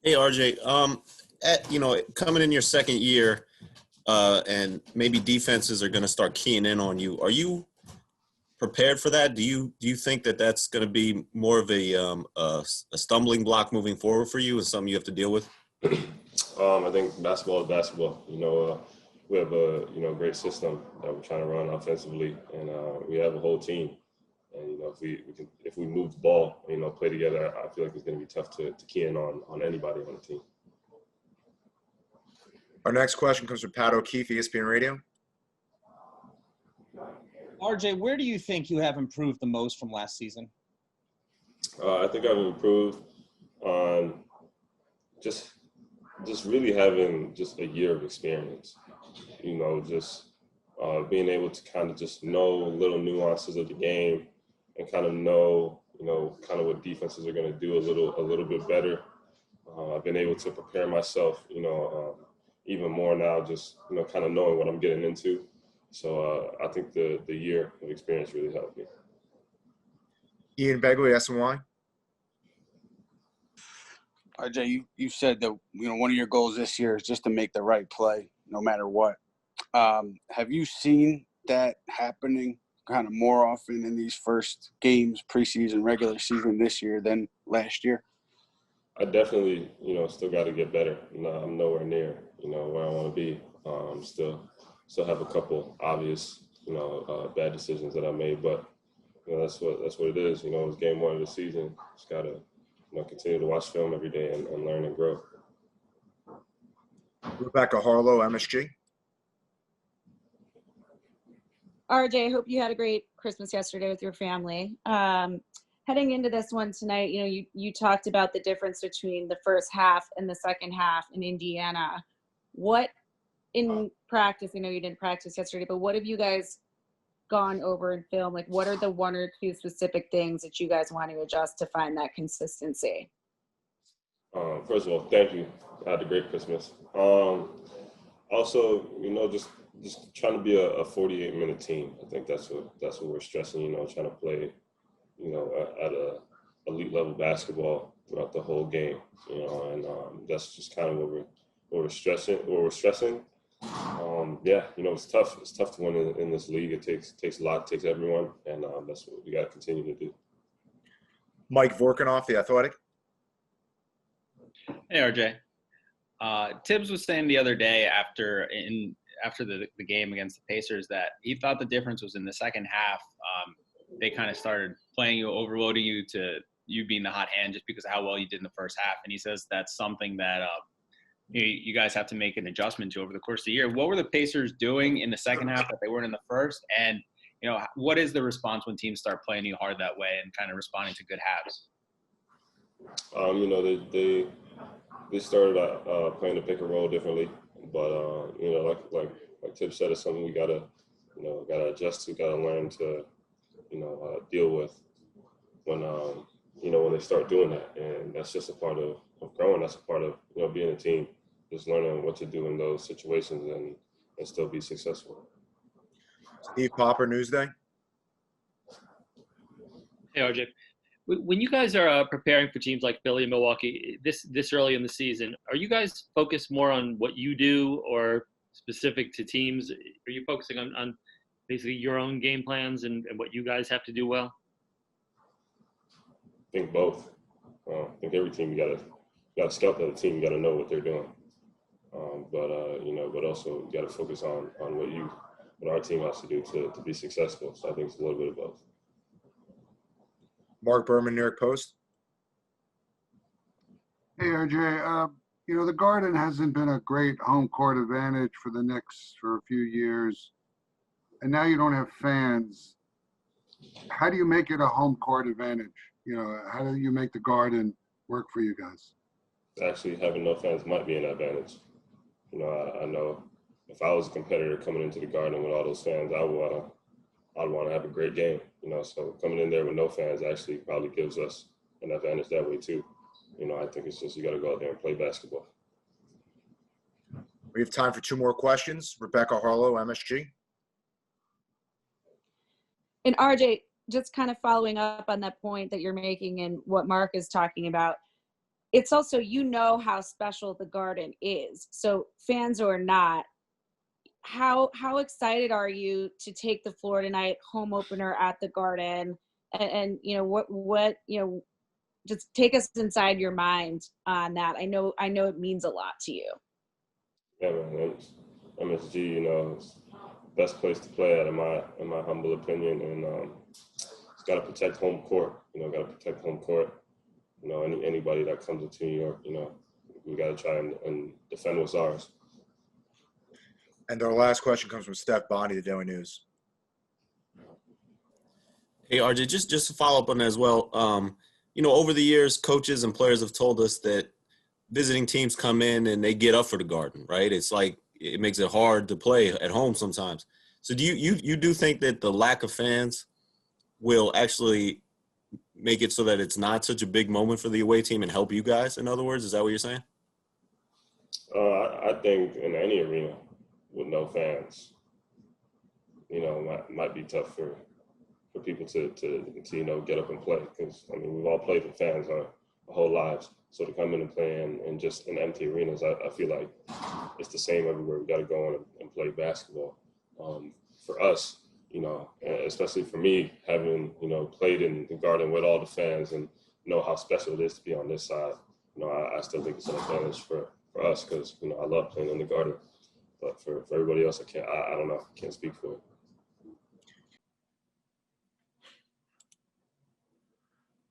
Hey, RJ. Coming in your second year, and maybe defenses are going to start keying in on you. Are you prepared for that? Do you think that that's going to be more of a stumbling block moving forward for you, and something you have to deal with? I think basketball is basketball. We have a great system that we're trying to run offensively, and we have a whole team. And if we move the ball, play together, I feel like it's going to be tough to key in on anybody on the team. Our next question comes from Pat O'Keefe, ESPN Radio. RJ, where do you think you have improved the most from last season? I think I've improved on just really having just a year of experience. Just being able to kind of just know little nuances of the game and kind of know, kind of what defenses are going to do a little bit better. I've been able to prepare myself, even more now, just, kind of knowing what I'm getting into. So I think the year of experience really helped me. Ian Begley, SNY. RJ, you said that one of your goals this year is just to make the right play, no matter what. Have you seen that happening kind of more often in these first games, preseason, regular season this year than last year? I definitely, still got to get better. I'm nowhere near, where I want to be. Still have a couple obvious, bad decisions that I made, but that's what it is. It was game one of the season. Just gotta, continue to watch film every day and learn and grow. Rebecca Harlow, MSG. RJ, I hope you had a great Christmas yesterday with your family. Heading into this one tonight, you talked about the difference between the first half and the second half in Indiana. What in practice, I know you didn't practice yesterday, but what have you guys gone over in film? Like, what are the one or two specific things that you guys want to adjust to find that consistency? First of all, thank you. I had a great Christmas. Also, just trying to be a 48-minute team. I think that's what we're stressing. Trying to play, at a elite level basketball throughout the whole game. And that's just kind of what we're stressing. It's tough. It's tough to win in this league. It takes a lot. It takes everyone, and that's what we got to continue to do. Mike Vorkanoff, The Athletic. Hey, RJ. Tibbs was saying the other day after the game against the Pacers that he thought the difference was in the second half. They kind of started playing you, overloading you to you being the hot hand just because of how well you did in the first half. And he says that's something that you guys have to make an adjustment to over the course of the year. What were the Pacers doing in the second half that they weren't in the first? And, what is the response when teams start playing you hard that way and kind of responding to good halves? They started playing the pick and roll differently, but like Tip said, it's something we gotta adjust to, gotta learn to deal with when they start doing that, and that's just a part of growing. That's a part of being a team, just learning what to do in those situations and still be successful. Steve Popper, Newsday. Hey, RJ. When you guys are preparing for teams like Philly and Milwaukee this early in the season, are you guys focused more on what you do or specific to teams? Are you focusing on basically your own game plans and what you guys have to do well? I think both. I think every team you gotta scout the team. You gotta know what they're doing, but also you gotta focus on what our team has to do to be successful. So I think it's a little bit of both. Mark Berman, New York Post. Hey, RJ. The Garden hasn't been a great home court advantage for the Knicks for a few years, and now you don't have fans. How do you make it a home court advantage? How do you make the Garden work for you guys? Actually, having no fans might be an advantage. I know if I was a competitor coming into the Garden with all those fans, I'd want to have a great game. So coming in there with no fans actually probably gives us an advantage that way too. I think it's just you got to go out there and play basketball. We have time for two more questions. Rebecca Harlow, MSG. And RJ, just kind of following up on that point that you're making and what Mark is talking about, it's also, how special the Garden is. So fans or not, how excited are you to take the Florida night home opener at the Garden? And what just take us inside your mind on that. I know it means a lot to you. Yeah, man. MSG, it's the best place to play at, in my humble opinion, and it's got to protect home court. Got to protect home court. Anybody that comes into New York, we got to try and defend what's ours. And our last question comes from Steph Bonnie, the Daily News. Hey, RJ, just to follow up on that as well. Over the years, coaches and players have told us that visiting teams come in and they get up for the Garden, right? It's like it makes it hard to play at home sometimes. So do you do think that the lack of fans will actually make it so that it's not such a big moment for the away team and help you guys, in other words? Is that what you're saying? I think in any arena with no fans, might be tough for people to get up and play, because we've all played with fans our whole lives. So to come in and play in just in empty arenas, I feel like it's the same everywhere. We got to go in and play basketball. For us, especially for me, having played in the Garden with all the fans and know how special it is to be on this side, I still think it's an advantage for us, because I love playing in the Garden. But for everybody else, I don't know, can't speak for it.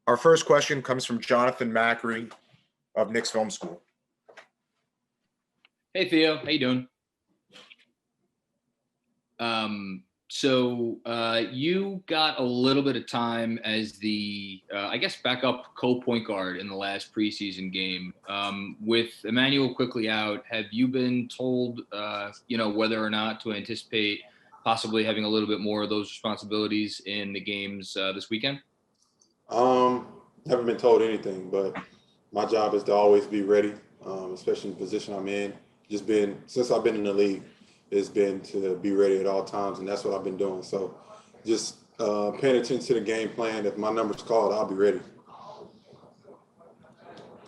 Our first question comes from Jonathan Macri of Knicks Film School. Hey, Theo. How you doing? So you got a little bit of time as the, backup co-point guard in the last preseason game. With Emmanuel quickly out, have you been told, whether or not to anticipate possibly having a little bit more of those responsibilities in the games this weekend? Haven't been told anything, but my job is to always be ready, especially in the position I'm in. Since I've been in the league, it's been to be ready at all times, and that's what I've been doing. So just paying attention to the game plan. If my number's called, I'll be ready.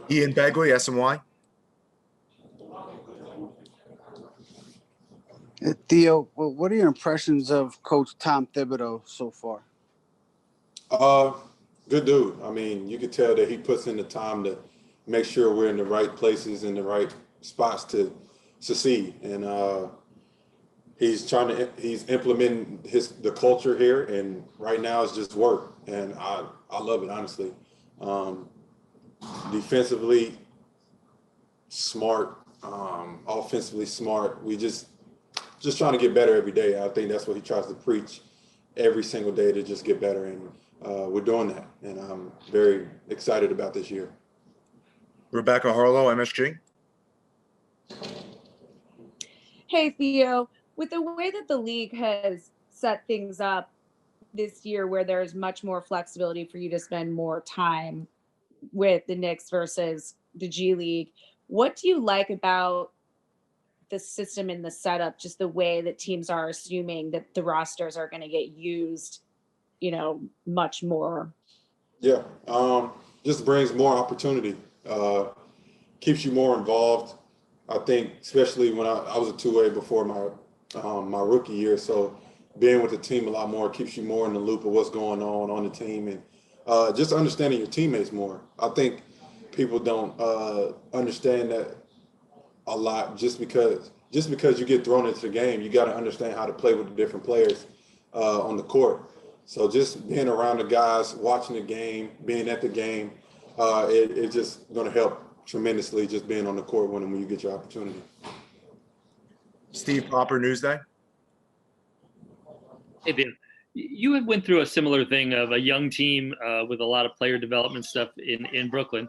Ian Begley, SNY. Theo, what are your impressions of Coach Tom Thibodeau so far? Good dude. You could tell that he puts in the time to make sure we're in the right places, in the right spots to succeed. And he's implementing the culture here, and right now it's just work. And I love it, honestly. Defensively smart, offensively smart. We just trying to get better every day. I think that's what he tries to preach every single day, to just get better. And we're doing that, and I'm very excited about this year. Rebecca Harlow, MSG. Hey, Theo, with the way that the league has set things up this year, where there's much more flexibility for you to spend more time with the Knicks versus the G League, what do you like about the system and the setup, just the way that teams are assuming that the rosters are going to get used, much more? Yeah, just brings more opportunity, keeps you more involved. I think, especially when I was a two-way before my rookie year, so being with the team a lot more keeps you more in the loop of what's going on the team, and just understanding your teammates more. I think people don't understand that a lot. Just because you get thrown into the game, you got to understand how to play with the different players on the court. So just being around the guys, watching the game, being at the game, it's just going to help tremendously, just being on the court when you get your opportunity. Steve Popper, Newsday. Hey, Ben, you had went through a similar thing of a young team with a lot of player development stuff in Brooklyn.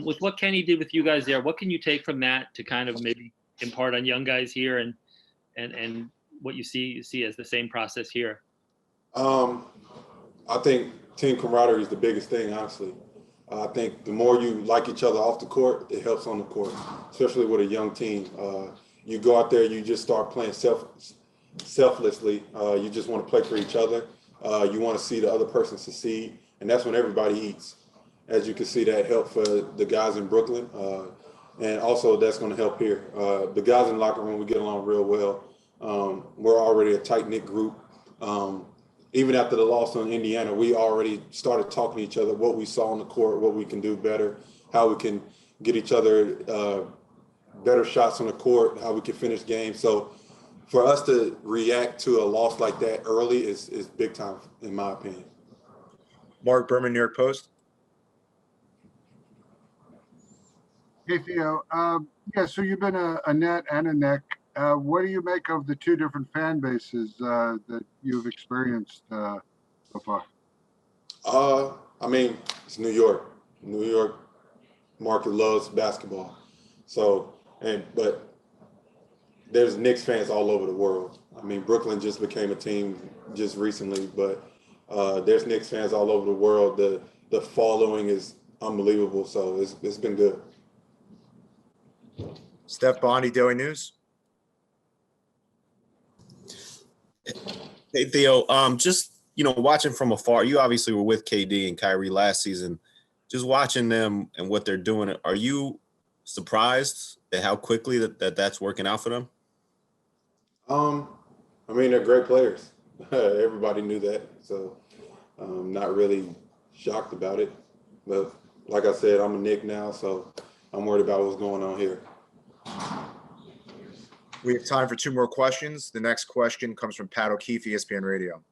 With what Kenny did with you guys there, what can you take from that to kind of maybe impart on young guys here, and what you see as the same process here? I think team camaraderie is the biggest thing, honestly. I think the more you like each other off the court, it helps on the court, especially with a young team. You go out there, you just start playing selflessly. You just want to play for each other. You want to see the other person succeed, and that's when everybody eats. as you can see, that helped for the guys in Brooklyn. And also that's going to help here. The guys in the locker room, we get along real well. We're already a tight-knit group. Even after the loss on Indiana, we already started talking to each other, what we saw on the court, what we can do better, how we can get each other better shots on the court, how we can finish games. So for us to react to a loss like that early is big time, in my opinion. Mark Berman, New York Post. Hey, Theo. Yeah, so you've been a net and a Knick. What do you make of the two different fan bases that you've experienced so far? I mean, it's New York. New York market loves basketball. So, but there's Knicks fans all over the world. I mean, Brooklyn just became a team just recently, but there's Knicks fans all over the world. The following is unbelievable. So it's been good. Steph Bondi, Daily News. Hey Theo, just watching from afar, you obviously were with KD and Kyrie last season. Just watching them and what they're doing, are you surprised at how quickly that's working out for them? I mean, they're great players. Everybody knew that, so not really shocked about it. But like I said, I'm a Knick now, so I'm worried about what's going on here. We have time for two more questions. The next question comes from Pat O'Keefe, ESPN Radio.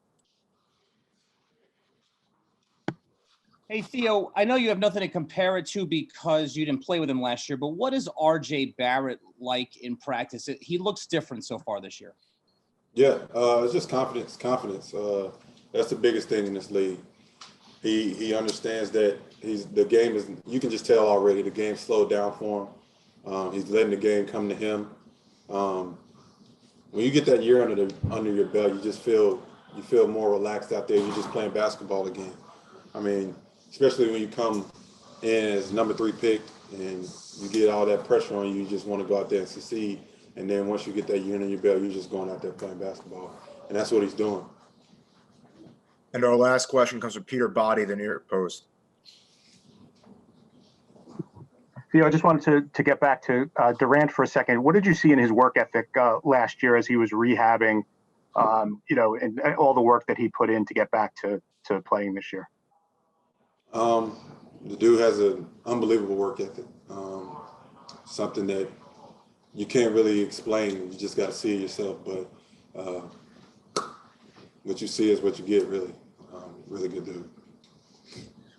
Hey, Theo, I know you have nothing to compare it to because you didn't play with him last year, but what is RJ Barrett like in practice? He looks different so far this year. Yeah, it's just confidence. That's the biggest thing in this league. He understands that the game is, you can just tell already the game slowed down for him. He's letting the game come to him. When you get that year under your belt, you feel more relaxed out there. You're just playing basketball again. I mean, especially when you come in as number 3 pick and you get all that pressure on you, you just want to go out there and succeed. And then once you get that year under your belt, you're just going out there playing basketball. And that's what he's doing. And our last question comes from Peter Body, the New York Post. Theo, I just wanted to get back to Durant for a second. What did you see in his work ethic last year as he was rehabbing, and all the work that he put in to get back to playing this year? The dude has an unbelievable work ethic. Something that you can't really explain. You just got to see it yourself. But what you see is what you get, really. Really good dude.